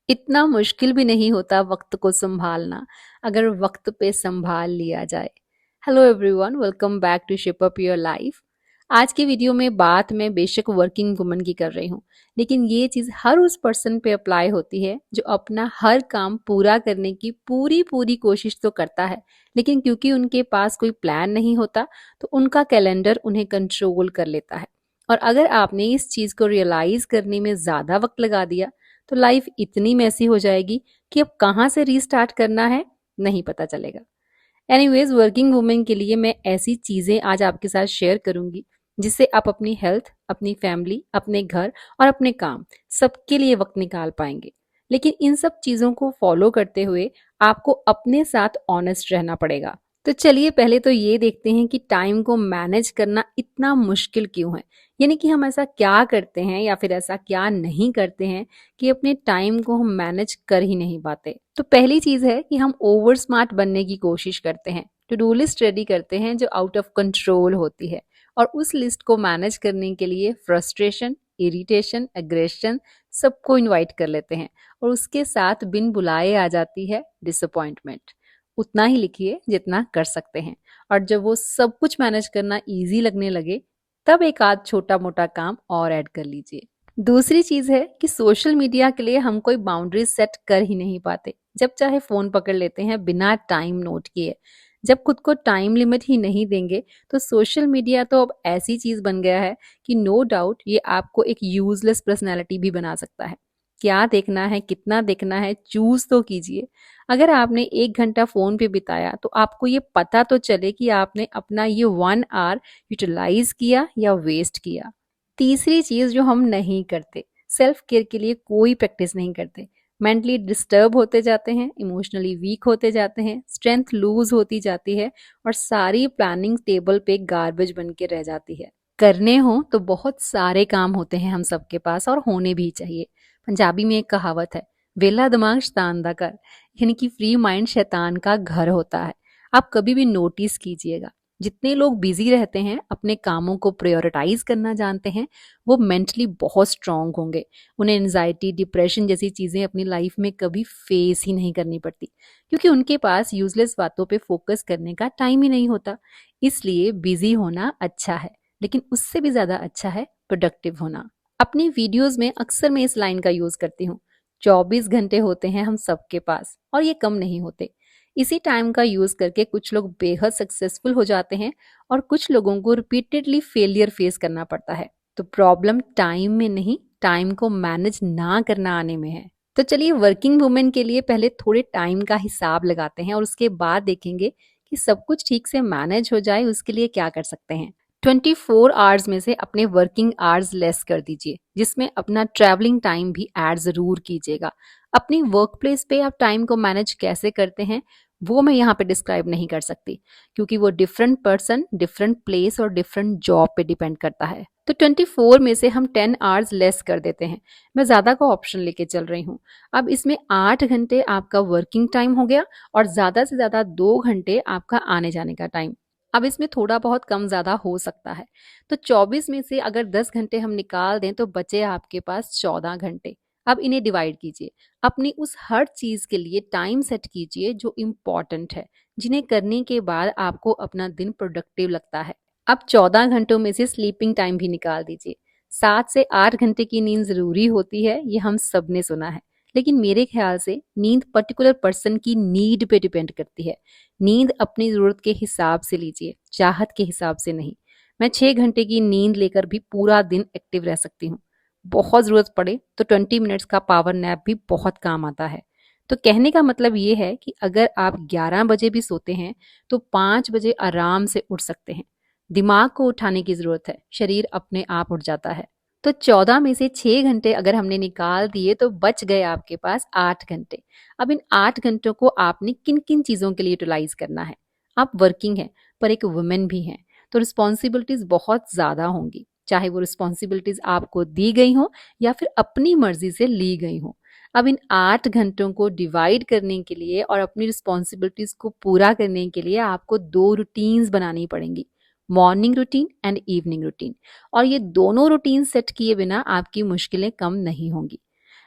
इतना मुश्किल भी नहीं होता वक्त को संभालना अगर वक्त पे संभाल लिया जाए। Hello everyone, welcome back to shape up your life. आज की वीडियो में बात मैं बेशक वर्किंग वुमन की कर रही हूँ, लेकिन ये चीज़ हर उस पर्सन पे अप्लाई होती है जो अपना हर काम पूरा करने की पूरी पूरी कोशिश तो करता है, लेकिन क्योंकि उनके पास कोई प्लान नहीं होता तो उनका कैलेंडर उन्हें कंट्रोल कर लेता है। और अगर आपने इस चीज़ को रियलाइज करने में ज़्यादा वक्त लगा दिया तो लाइफ इतनी मैसी हो जाएगी कि अब कहाँ से रीस्टार्ट करना है नहीं पता चलेगा। एनीवेज, वर्किंग वुमेन के लिए मैं ऐसी चीजें आज आपके साथ शेयर करूंगी जिससे आप अपनी हेल्थ, अपनी फैमिली, अपने घर और अपने काम सबके लिए वक्त निकाल पाएंगे। लेकिन इन सब चीजों को फॉलो करते हुए आपको अपने साथ ऑनेस्ट रहना पड़ेगा। तो चलिए पहले तो ये देखते हैं कि टाइम को मैनेज करना इतना मुश्किल क्यों है। यानी कि हम ऐसा क्या करते हैं या फिर ऐसा क्या नहीं करते हैं कि अपने टाइम को हम मैनेज कर ही नहीं पाते। तो पहली चीज है कि हम ओवर स्मार्ट बनने की कोशिश करते हैं, टू डू लिस्ट रेडी करते हैं जो आउट ऑफ कंट्रोल होती है, और उस लिस्ट को मैनेज करने के लिए फ्रस्ट्रेशन, इरिटेशन, एग्रेशन सबको इनवाइट कर लेते हैं, और उसके साथ बिन बुलाए आ जाती है डिसअपॉइंटमेंट। उतना ही लिखिए जितना कर सकते हैं, और जब वो सब कुछ मैनेज करना इजी लगने लगे तब एक आध छोटा मोटा काम और ऐड कर लीजिए। दूसरी चीज है कि सोशल मीडिया के लिए हम कोई बाउंड्री सेट कर ही नहीं पाते। जब चाहे फोन पकड़ लेते हैं बिना टाइम नोट किए। जब खुद को टाइम लिमिट ही नहीं देंगे तो सोशल मीडिया तो अब ऐसी चीज बन गया है कि नो डाउट ये आपको एक यूजलेस पर्सनैलिटी भी बना सकता है। क्या देखना है, कितना देखना है, चूज तो कीजिए। अगर आपने 1 घंटा फोन पे बिताया तो आपको ये पता तो चले कि आपने अपना ये 1 आवर यूटिलाइज किया या वेस्ट किया। तीसरी चीज जो हम नहीं करते, सेल्फ केयर के लिए कोई प्रैक्टिस नहीं करते। मेंटली डिस्टर्ब होते जाते हैं, इमोशनली वीक होते जाते हैं, स्ट्रेंथ लूज होती जाती है, और सारी प्लानिंग टेबल पे गार्बेज बन के रह जाती है। करने हो तो बहुत सारे काम होते हैं हम सबके पास, और होने भी चाहिए। पंजाबी में एक कहावत है, वेला दिमाग शैतान दा घर, यानी कि फ्री माइंड शैतान का घर होता है। आप कभी भी नोटिस कीजिएगा, जितने लोग बिजी रहते हैं, अपने कामों को प्रायोरिटाइज करना जानते हैं, वो मेंटली बहुत स्ट्रांग होंगे। उन्हें एंजाइटी, डिप्रेशन जैसी चीजें अपनी लाइफ में कभी फेस ही नहीं करनी पड़ती, क्योंकि उनके पास यूजलेस बातों पे फोकस करने का टाइम ही नहीं होता। इसलिए बिजी होना अच्छा है, लेकिन उससे भी ज्यादा अच्छा है प्रोडक्टिव होना। अपनी वीडियोस में अक्सर मैं इस लाइन का यूज करती हूँ, 24 घंटे होते हैं हम सबके पास और ये कम नहीं होते। इसी टाइम का यूज करके कुछ लोग बेहद सक्सेसफुल हो जाते हैं, और कुछ लोगों को रिपीटेडली फेलियर फेस करना पड़ता है। तो प्रॉब्लम टाइम में नहीं, टाइम को मैनेज ना करना आने में है। तो चलिए वर्किंग वुमेन के लिए पहले थोड़े टाइम का हिसाब लगाते हैं, और उसके बाद देखेंगे कि सब कुछ ठीक से मैनेज हो जाए उसके लिए क्या कर सकते हैं। 24 आवर्स में से अपने वर्किंग आवर्स लेस कर दीजिए, जिसमें अपना ट्रैवलिंग टाइम भी ऐड जरूर कीजिएगा। अपनी वर्क प्लेस पे आप टाइम को मैनेज कैसे करते हैं वो मैं यहाँ पे डिस्क्राइब नहीं कर सकती, क्योंकि वो डिफरेंट पर्सन, डिफरेंट प्लेस और डिफरेंट जॉब पे डिपेंड करता है। तो 24 में से हम 10 आवर्स लेस कर देते हैं। मैं ज्यादा का ऑप्शन लेके चल रही हूँ। अब इसमें 8 घंटे आपका वर्किंग टाइम हो गया, और ज्यादा से ज्यादा 2 घंटे आपका आने जाने का टाइम। अब इसमें थोड़ा बहुत कम ज्यादा हो सकता है। तो 24 में से अगर 10 घंटे हम निकाल दें तो बचे आपके पास 14 घंटे। अब इन्हें डिवाइड कीजिए। अपनी उस हर चीज के लिए टाइम सेट कीजिए जो इम्पोर्टेंट है, जिन्हें करने के बाद आपको अपना दिन प्रोडक्टिव लगता है। अब 14 घंटों में से स्लीपिंग टाइम भी निकाल दीजिए। 7 से 8 घंटे की नींद जरूरी होती है, ये हम सब ने सुना है, लेकिन मेरे ख्याल से नींद पर्टिकुलर पर्सन की नीड पे डिपेंड करती है। नींद अपनी जरूरत के हिसाब से लीजिए, चाहत के हिसाब से नहीं। मैं 6 घंटे की नींद लेकर भी पूरा दिन एक्टिव रह सकती हूँ। बहुत जरूरत पड़े तो 20 मिनट्स का पावर नैप भी बहुत काम आता है। तो कहने का मतलब ये है कि अगर आप 11 बजे भी सोते हैं तो 5 बजे आराम से उठ सकते हैं। दिमाग को उठाने की जरूरत है, शरीर अपने आप उठ जाता है। तो 14 में से 6 घंटे अगर हमने निकाल दिए तो बच गए आपके पास 8 घंटे। अब इन 8 घंटों को आपने किन किन चीजों के लिए यूटिलाइज करना है। आप वर्किंग है पर एक वुमेन भी हैं, तो रिस्पॉन्सिबिलिटीज बहुत ज्यादा होंगी, चाहे वो रिस्पॉन्सिबिलिटीज आपको दी गई हो या फिर अपनी मर्जी से ली गई हो। अब इन 8 घंटों को डिवाइड करने के लिए और अपनी रिस्पॉन्सिबिलिटीज को पूरा करने के लिए आपको 2 रूटीन्स बनानी पड़ेंगी, morning routine and evening routine. और ये दोनों रूटीन सेट किए बिना आपकी मुश्किलें कम नहीं होंगी।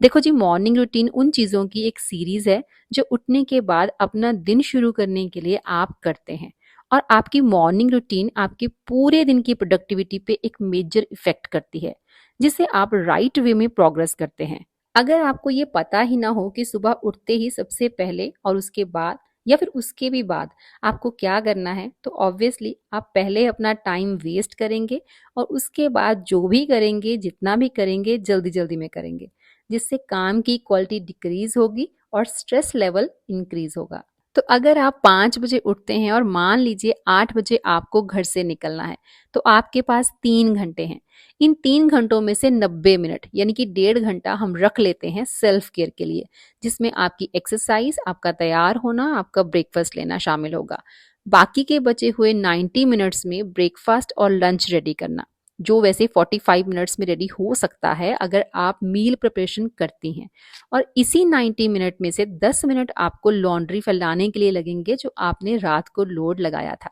देखो जी, मॉर्निंग रूटीन उन चीज़ों की एक सीरीज़ है जो उठने के बाद अपना दिन शुरू करने के लिए आप करते हैं। और आपकी मॉर्निंग रूटीन आपके पूरे दिन की प्रोडक्टिविटी पे एक मेजर इफ़ेक्ट करती है, जिससे आप राइट वे में प्रोग्रेस करते हैं। अगर आपको ये पता ही ना हो कि सुबह उठते ही सबसे पहले और उसके बाद या फिर उसके भी बाद आपको क्या करना है, तो ऑब्वियसली आप पहले अपना टाइम वेस्ट करेंगे और उसके बाद जो भी करेंगे, जितना भी करेंगे, जल्दी-जल्दी में करेंगे, जिससे काम की क्वालिटी डिक्रीज़ होगी और स्ट्रेस लेवल इंक्रीज़ होगा। तो अगर आप 5 बजे उठते हैं और मान लीजिए 8 बजे आपको घर से निकलना है, तो आपके पास 3 घंटे हैं। इन 3 घंटों में से 90 मिनट यानी कि डेढ़ घंटा हम रख लेते हैं सेल्फ केयर के लिए, जिसमें आपकी एक्सरसाइज, आपका तैयार होना, आपका ब्रेकफास्ट लेना शामिल होगा। बाकी के बचे हुए 90 मिनट्स में ब्रेकफास्ट और लंच रेडी करना, जो वैसे 45 मिनट्स में रेडी हो सकता है अगर आप मील प्रिपरेशन करती हैं। और इसी 90 मिनट में से 10 मिनट आपको लॉन्ड्री फैलाने के लिए लगेंगे जो आपने रात को लोड लगाया था।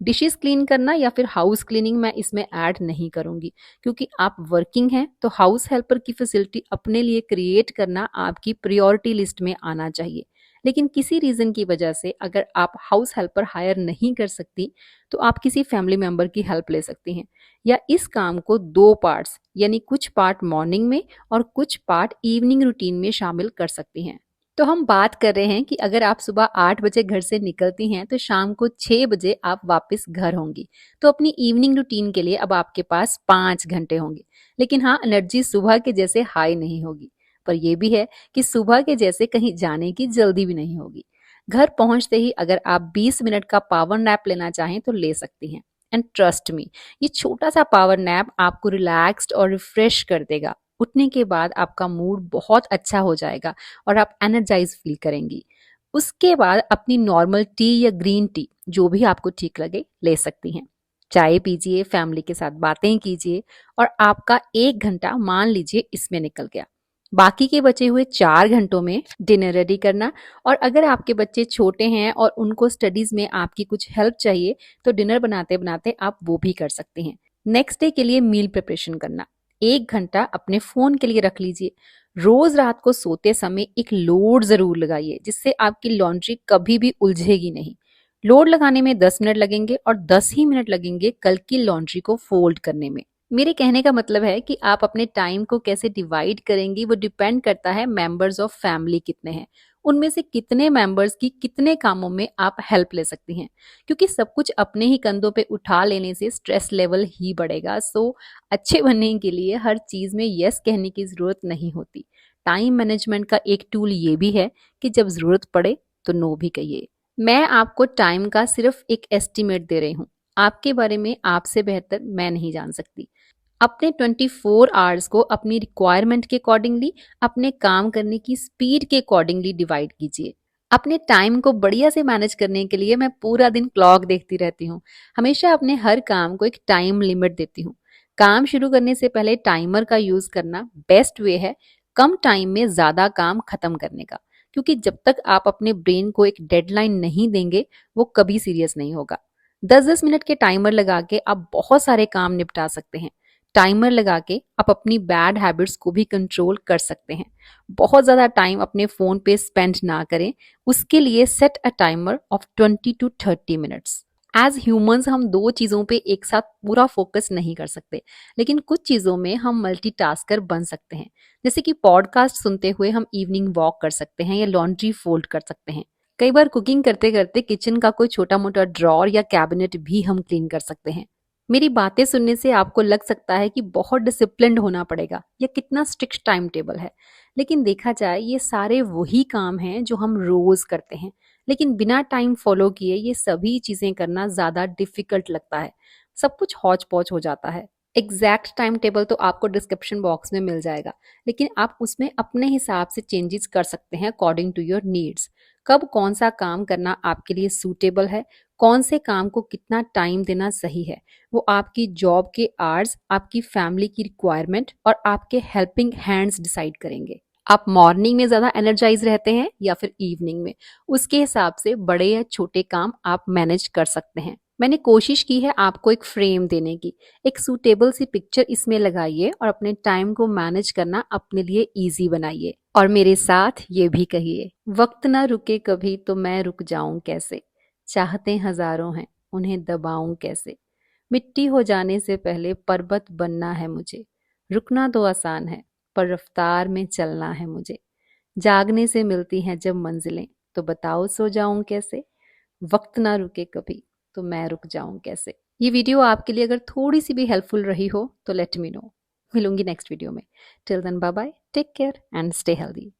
डिशेस क्लीन करना या फिर हाउस क्लीनिंग मैं इसमें ऐड नहीं करूंगी, क्योंकि आप वर्किंग हैं तो हाउस हेल्पर की फैसिलिटी अपने लिए क्रिएट करना आपकी प्रायोरिटी लिस्ट में आना चाहिए। लेकिन किसी रीज़न की वजह से अगर आप हाउस हेल्पर हायर नहीं कर सकती, तो आप किसी फैमिली मेंबर की हेल्प ले सकती हैं, या इस काम को 2 पार्ट्स यानी कुछ पार्ट मॉर्निंग में और कुछ पार्ट इवनिंग रूटीन में शामिल कर सकती हैं। तो हम बात कर रहे हैं कि अगर आप सुबह 8 बजे घर से निकलती हैं तो शाम को 6 बजे आप वापस घर होंगी। तो अपनी इवनिंग रूटीन के लिए अब आपके पास 5 घंटे होंगे। लेकिन हाँ, एनर्जी सुबह के जैसे हाई नहीं होगी। पर यह भी है कि सुबह के जैसे कहीं जाने की जल्दी भी नहीं होगी। घर पहुंचते ही अगर आप 20 मिनट का पावर नैप लेना चाहें तो ले सकती हैं। एंड ट्रस्ट मी, ये छोटा सा पावर नैप आपको रिलैक्स्ड और रिफ्रेश कर देगा। उठने के बाद आपका मूड बहुत अच्छा हो जाएगा और आप एनर्जाइज फील करेंगी। उसके बाद अपनी नॉर्मल टी या ग्रीन टी, जो भी आपको ठीक लगे, ले सकती हैं। चाय पीजिए, फैमिली के साथ बातें कीजिए और आपका 1 घंटा मान लीजिए इसमें निकल गया। बाकी के बचे हुए 4 घंटों में डिनर रेडी करना, और अगर आपके बच्चे छोटे हैं और उनको स्टडीज में आपकी कुछ हेल्प चाहिए तो डिनर बनाते बनाते आप वो भी कर सकते हैं। नेक्स्ट डे के लिए मील प्रिपरेशन करना, 1 घंटा अपने फोन के लिए रख लीजिए। रोज रात को सोते समय एक लोड जरूर लगाइए, जिससे आपकी लॉन्ड्री कभी भी उलझेगी नहीं। लोड लगाने में 10 मिनट लगेंगे और 10 ही मिनट लगेंगे कल की लॉन्ड्री को फोल्ड करने में। मेरे कहने का मतलब है कि आप अपने टाइम को कैसे डिवाइड करेंगी वो डिपेंड करता है मेंबर्स ऑफ फैमिली कितने हैं, उनमें से कितने मेंबर्स की कितने कामों में आप हेल्प ले सकती हैं। क्योंकि सब कुछ अपने ही कंधों पे उठा लेने से स्ट्रेस लेवल ही बढ़ेगा। सो अच्छे बनने के लिए हर चीज में यस कहने की जरूरत नहीं होती। टाइम मैनेजमेंट का एक टूल ये भी है कि जब जरूरत पड़े तो नो भी कहिए। मैं आपको टाइम का सिर्फ एक एस्टिमेट दे रही हूँ, आपके बारे में आपसे बेहतर मैं नहीं जान सकती। अपने 24 आवर्स को अपनी रिक्वायरमेंट के अकॉर्डिंगली, अपने काम करने की स्पीड के अकॉर्डिंगली डिवाइड कीजिए। अपने टाइम को बढ़िया से मैनेज करने के लिए मैं पूरा दिन क्लॉक देखती रहती हूँ। हमेशा अपने हर काम को एक टाइम लिमिट देती हूँ। काम शुरू करने से पहले टाइमर का यूज करना बेस्ट वे है कम टाइम में ज्यादा काम खत्म करने का, क्योंकि जब तक आप अपने ब्रेन को एक डेडलाइन नहीं देंगे वो कभी सीरियस नहीं होगा। 10-10 मिनट के टाइमर लगा के आप बहुत सारे काम निपटा सकते हैं। टाइमर लगा के आप अपनी बैड हैबिट्स को भी कंट्रोल कर सकते हैं। बहुत ज़्यादा टाइम अपने फ़ोन पे स्पेंड ना करें। उसके लिए set a timer of 20 to 30 minutes. As humans हम दो चीज़ों पे एक साथ पूरा फोकस नहीं कर सकते, लेकिन कुछ चीज़ों में हम मल्टीटास्कर बन सकते हैं। जैसे कि पॉडकास्ट सुनते हुए हम इवनिंग वॉक कर सकते हैं या लॉन्ड्री फोल्ड कर सकते हैं। कई बार कुकिंग करते करते किचन का कोई छोटा मोटा ड्रॉर या कैबिनेट भी हम क्लीन कर सकते हैं। मेरी बातें सुनने से आपको लग सकता है कि बहुत डिसिप्लिन्ड होना पड़ेगा या कितना स्ट्रिक्ट टाइम टेबल है, लेकिन देखा जाए ये सारे वही काम हैं जो हम रोज करते हैं। लेकिन बिना टाइम फॉलो किए ये सभी चीजें करना ज्यादा डिफिकल्ट लगता है। सब कुछ हौच पौच हो जाता है। एग्जैक्ट टाइम टेबल तो आपको डिस्क्रिप्शन बॉक्स में मिल जाएगा, लेकिन आप उसमें अपने हिसाब से चेंजेस कर सकते हैं अकॉर्डिंग टू योर नीड्स। कब कौन सा काम करना आपके लिए सूटेबल है, कौन से काम को कितना टाइम देना सही है, वो आपकी जॉब के आवर्स, आपकी फैमिली की रिक्वायरमेंट और आपके हेल्पिंग हैंड्स डिसाइड करेंगे। आप मॉर्निंग में ज़्यादा एनर्जाइज रहते हैं या फिर इवनिंग में, उसके हिसाब से बड़े या छोटे काम आप मैनेज कर सकते हैं। मैंने कोशिश की है आपको एक फ्रेम देने की, एक सूटेबल सी पिक्चर इसमें लगाइए और अपने टाइम को मैनेज करना अपने लिए इजी बनाइए। और मेरे साथ ये भी कहिए, वक्त ना रुके कभी तो मैं रुक जाऊं कैसे, चाहते हजारों हैं उन्हें दबाऊं कैसे, मिट्टी हो जाने से पहले पर्वत बनना है मुझे, रुकना तो आसान है पर रफ्तार में चलना है मुझे, जागने से मिलती हैं जब मंजिलें, तो बताओ सो जाऊं कैसे, वक्त ना रुके कभी तो मैं रुक जाऊं कैसे। ये वीडियो आपके लिए अगर थोड़ी सी भी हेल्पफुल रही हो तो लेट मी नो। मिलूंगी नेक्स्ट वीडियो में। Till then bye bye, take care and stay healthy.